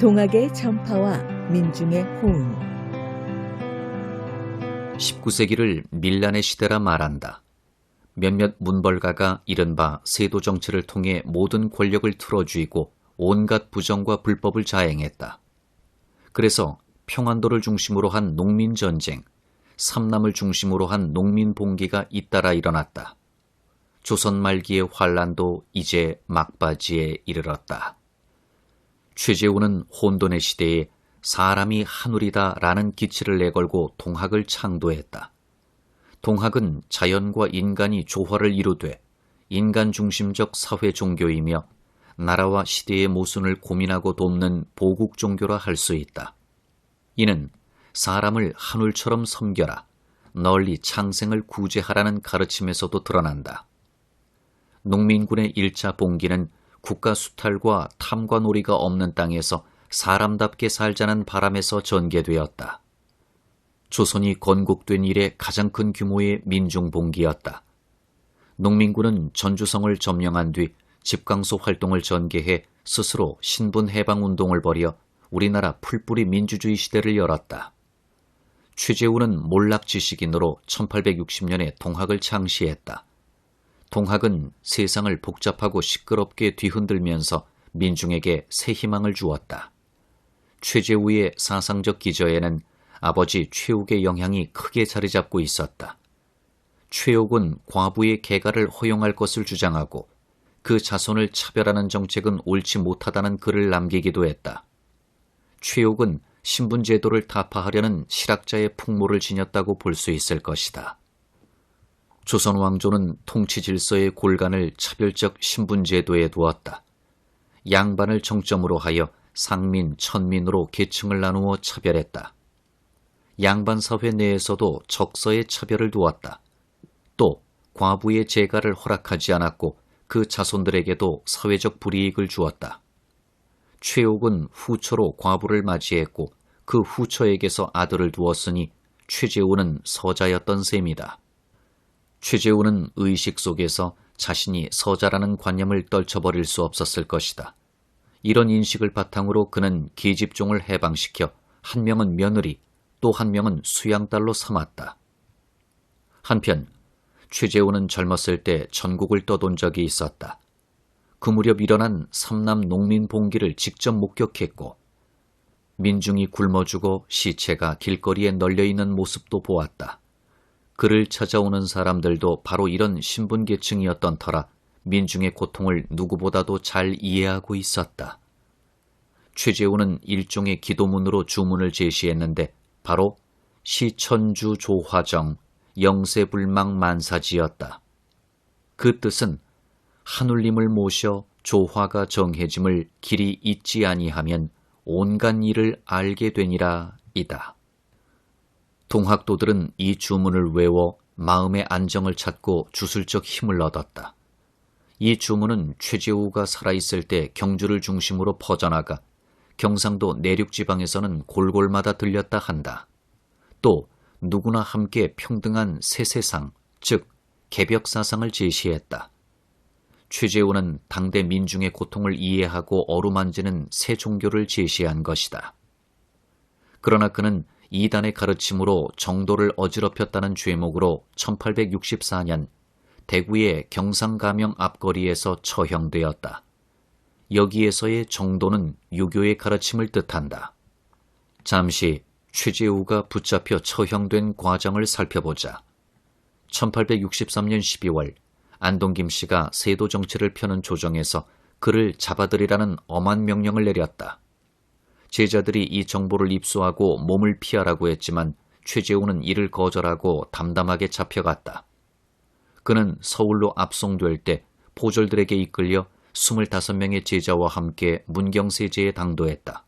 동학의 전파와 민중의 호응. 19세기를 밀란의 시대라 말한다. 몇몇 문벌가가 이른바 세도 정치를 통해 모든 권력을 틀어쥐고 온갖 부정과 불법을 자행했다. 그래서 평안도를 중심으로 한 농민전쟁, 삼남을 중심으로 한 농민봉기가 잇따라 일어났다. 조선 말기의 환란도 이제 막바지에 이르렀다. 최재우는 혼돈의 시대에 사람이 하늘이다라는 기치를 내걸고 동학을 창도했다. 동학은 자연과 인간이 조화를 이루되 인간 중심적 사회 종교이며 나라와 시대의 모순을 고민하고 돕는 보국 종교라 할 수 있다. 이는 사람을 하늘처럼 섬겨라, 널리 창생을 구제하라는 가르침에서도 드러난다. 농민군의 1차 봉기는 국가 수탈과 탐과 놀이가 없는 땅에서 사람답게 살자는 바람에서 전개되었다. 조선이 건국된 이래 가장 큰 규모의 민중봉기였다. 농민군은 전주성을 점령한 뒤 집강소 활동을 전개해 스스로 신분해방운동을 벌여 우리나라 풀뿌리 민주주의 시대를 열었다. 최재우는 몰락지식인으로 1860년에 동학을 창시했다. 동학은 세상을 복잡하고 시끄럽게 뒤흔들면서 민중에게 새 희망을 주었다. 최재우의 사상적 기저에는 아버지 최욱의 영향이 크게 자리 잡고 있었다. 최욱은 과부의 개가를 허용할 것을 주장하고 그 자손을 차별하는 정책은 옳지 못하다는 글을 남기기도 했다. 최욱은 신분제도를 타파하려는 실학자의 풍모를 지녔다고 볼 수 있을 것이다. 조선 왕조는 통치 질서의 골간을 차별적 신분제도에 두었다. 양반을 정점으로 하여 상민, 천민으로 계층을 나누어 차별했다. 양반 사회 내에서도 적서의 차별을 두었다. 또 과부의 재가를 허락하지 않았고 그 자손들에게도 사회적 불이익을 주었다. 최옥은 후처로 과부를 맞이했고 그 후처에게서 아들을 두었으니 최재우는 서자였던 셈이다. 최재우는 의식 속에서 자신이 서자라는 관념을 떨쳐버릴 수 없었을 것이다. 이런 인식을 바탕으로 그는 계집종을 해방시켜 한 명은 며느리, 또 한 명은 수양딸로 삼았다. 한편 최재우는 젊었을 때 전국을 떠돈 적이 있었다. 그 무렵 일어난 삼남 농민봉기를 직접 목격했고 민중이 굶어 죽어 시체가 길거리에 널려있는 모습도 보았다. 그를 찾아오는 사람들도 바로 이런 신분계층이었던 터라 민중의 고통을 누구보다도 잘 이해하고 있었다. 최재우는 일종의 기도문으로 주문을 제시했는데 바로 시천주 조화정 영세불망 만사지였다. 그 뜻은 하늘님을 모셔 조화가 정해짐을 길이 잊지 아니하면 온갖 일을 알게 되니라 이다. 동학도들은 이 주문을 외워 마음의 안정을 찾고 주술적 힘을 얻었다. 이 주문은 최재우가 살아있을 때 경주를 중심으로 퍼져나가 경상도 내륙지방에서는 골골마다 들렸다 한다. 또 누구나 함께 평등한 세세상, 즉 개벽사상을 제시했다. 최재우는 당대 민중의 고통을 이해하고 어루만지는 새 종교를 제시한 것이다. 그러나 그는 이단의 가르침으로 정도를 어지럽혔다는 죄목으로 1864년 대구의 경상가명 앞거리에서 처형되었다. 여기에서의 정도는 유교의 가르침을 뜻한다. 잠시 최재우가 붙잡혀 처형된 과정을 살펴보자. 1863년 12월 안동김 씨가 세도 정치를 펴는 조정에서 그를 잡아들이라는 엄한 명령을 내렸다. 제자들이 이 정보를 입수하고 몸을 피하라고 했지만 최재우는 이를 거절하고 담담하게 잡혀갔다. 그는 서울로 압송될 때 포졸들에게 이끌려 25명의 제자와 함께 문경세제에 당도했다.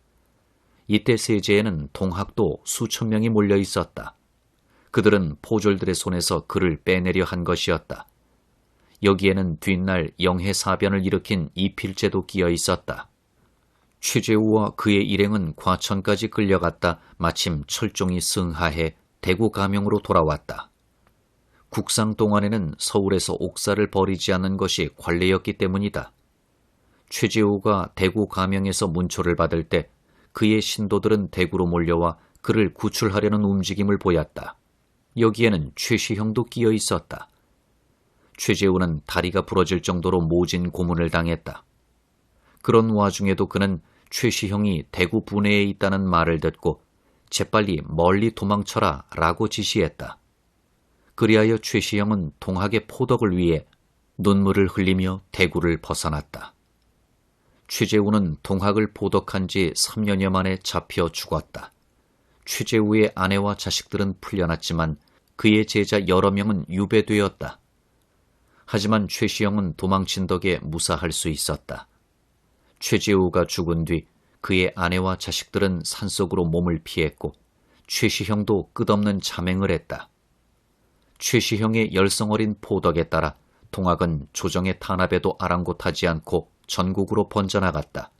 이때 세제에는 동학도 수천 명이 몰려 있었다. 그들은 포졸들의 손에서 그를 빼내려 한 것이었다. 여기에는 뒷날 영해사변을 일으킨 이필제도 끼어 있었다. 최재우와 그의 일행은 과천까지 끌려갔다 마침 철종이 승하해 대구 가명으로 돌아왔다. 국상 동안에는 서울에서 옥사를 벌이지 않는 것이 관례였기 때문이다. 최재우가 대구 가명에서 문초를 받을 때 그의 신도들은 대구로 몰려와 그를 구출하려는 움직임을 보였다. 여기에는 최시형도 끼어 있었다. 최재우는 다리가 부러질 정도로 모진 고문을 당했다. 그런 와중에도 그는 최시형이 대구 분해에 있다는 말을 듣고 재빨리 멀리 도망쳐라 라고 지시했다. 그리하여 최시형은 동학의 포덕을 위해 눈물을 흘리며 대구를 벗어났다. 최재우는 동학을 포덕한 지 3년여 만에 잡혀 죽었다. 최재우의 아내와 자식들은 풀려났지만 그의 제자 여러 명은 유배되었다. 하지만 최시형은 도망친 덕에 무사할 수 있었다. 최재우가 죽은 뒤 그의 아내와 자식들은 산속으로 몸을 피했고 최시형도 끝없는 자맹을 했다. 최시형의 열성어린 포덕에 따라 동학은 조정의 탄압에도 아랑곳하지 않고 전국으로 번져나갔다.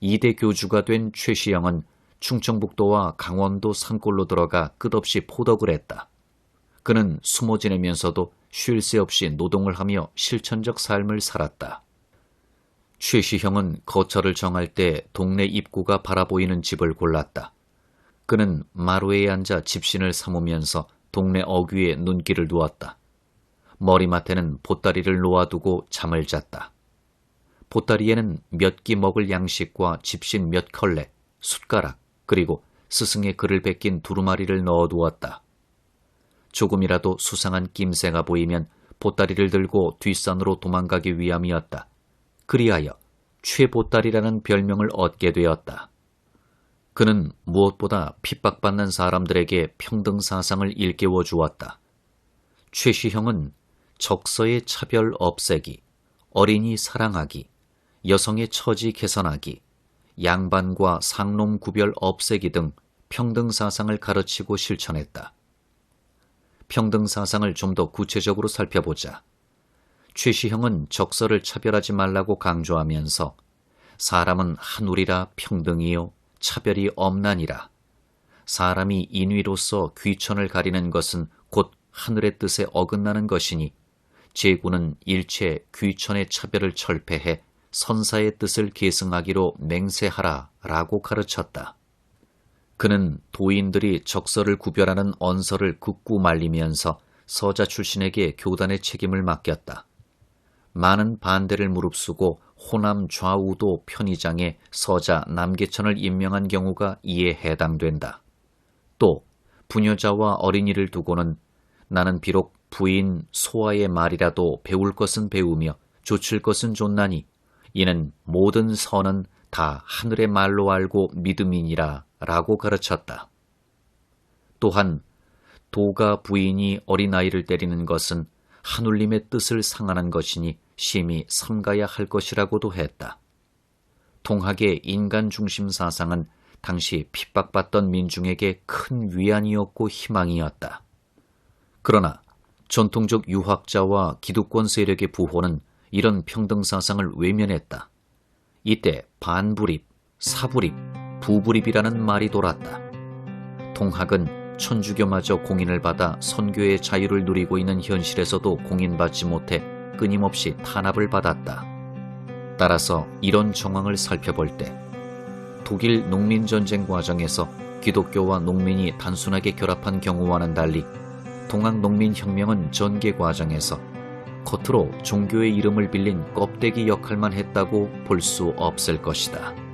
2대 교주가 된 최시형은 충청북도와 강원도 산골로 들어가 끝없이 포덕을 했다. 그는 숨어 지내면서도 쉴 새 없이 노동을 하며 실천적 삶을 살았다. 최시형은 거처를 정할 때 동네 입구가 바라보이는 집을 골랐다. 그는 마루에 앉아 집신을 삼으면서 동네 어귀에 눈길을 두었다. 머리맡에는 보따리를 놓아두고 잠을 잤다. 보따리에는 몇 끼 먹을 양식과 집신 몇 컬레, 숟가락, 그리고 스승의 글을 베낀 두루마리를 넣어두었다. 조금이라도 수상한 낌새가 보이면 보따리를 들고 뒷산으로 도망가기 위함이었다. 그리하여 최보따리라는 별명을 얻게 되었다. 그는 무엇보다 핍박받는 사람들에게 평등사상을 일깨워 주었다. 최시형은 적서의 차별 없애기, 어린이 사랑하기, 여성의 처지 개선하기, 양반과 상놈 구별 없애기 등 평등사상을 가르치고 실천했다. 평등사상을 좀 더 구체적으로 살펴보자. 최시형은 적서를 차별하지 말라고 강조하면서 사람은 하늘이라 평등이요 차별이 없나니라. 사람이 인위로서 귀천을 가리는 것은 곧 하늘의 뜻에 어긋나는 것이니 제구는 일체 귀천의 차별을 철폐해 선사의 뜻을 계승하기로 맹세하라 라고 가르쳤다. 그는 도인들이 적서를 구별하는 언서를 극구 말리면서 서자 출신에게 교단의 책임을 맡겼다. 많은 반대를 무릅쓰고 호남 좌우도 편의장에 서자 남계천을 임명한 경우가 이에 해당된다. 또 부녀자와 어린이를 두고는 나는 비록 부인 소아의 말이라도 배울 것은 배우며 조칠 것은 좇나니 이는 모든 선은 다 하늘의 말로 알고 믿음이니라 라고 가르쳤다. 또한 도가 부인이 어린아이를 때리는 것은 하늘님의 뜻을 상하는 것이니 심히 삼가야 할 것이라고도 했다. 동학의 인간 중심 사상은 당시 핍박받던 민중에게 큰 위안이었고 희망이었다. 그러나 전통적 유학자와 기득권 세력의 부호는 이런 평등사상을 외면했다. 이때 반불입, 사불입, 부불입이라는 말이 돌았다. 동학은 천주교마저 공인을 받아 선교의 자유를 누리고 있는 현실에서도 공인받지 못해 끊임없이 탄압을 받았다. 따라서 이런 정황을 살펴볼 때 독일 농민전쟁 과정에서 기독교와 농민이 단순하게 결합한 경우와는 달리 동학 농민혁명은 전개 과정에서 겉으로 종교의 이름을 빌린 껍데기 역할만 했다고 볼 수 없을 것이다.